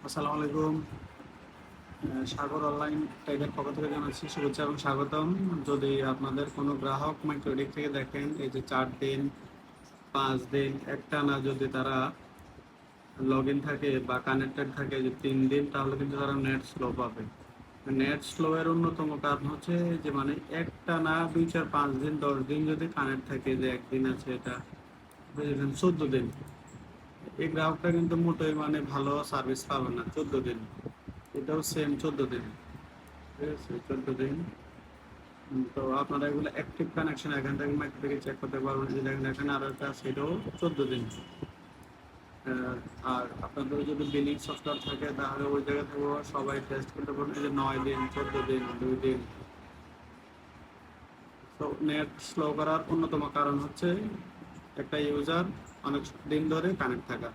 আসসালামু আলাইকুম। সাগর অনলাইন ট্রেডের পক্ষ থেকে জানাচ্ছি শুভেচ্ছা এবং স্বাগতম। যদি আপনাদের কোনো গ্রাহক মাইক্রোডিক থেকে দেখেন, এই যে 4 দিন 5 দিন একটানা যদি তারা লগ ইন থাকে বা কানেক্টেড থাকে যে 3 দিন, তাহলে কিন্তু তারা নেট স্লো পাবে। নেট স্লো এর অন্যতম কারণ হচ্ছে যে মানে একটানা 2 4 5 দিন 10 দিন যদি কানেক্ট থাকে, যে একদিন আছে এটা 14 দিন, এই গ্রাহকটা কিন্তু মোটেই মানে ভালো সার্ভিস পাবে না 14 দিন। এটাও সেম 14 দিন, ঠিক আছে 14 দিন। তো আপনারা এগুলো অ্যাক্টিভ কানেকশন এখান থেকে মাইক্রো থেকে চেক করতে পারবেন। যে দেখেন এখানে আরো একটা আছে, এটাও 14 দিন। আর আপনাদের যদি বিলিং সফটওয়্যার থাকে তাহলে ওই জায়গা থেকেও সবাই টেস্ট করতে পারবেন, এই যে 9 দিন 14 দিন 2 দিন। তো নেট স্লো করার অন্যতম কারণ হচ্ছে একটা ইউজার অনেক দিন ধরে কানেক্ট থাকা।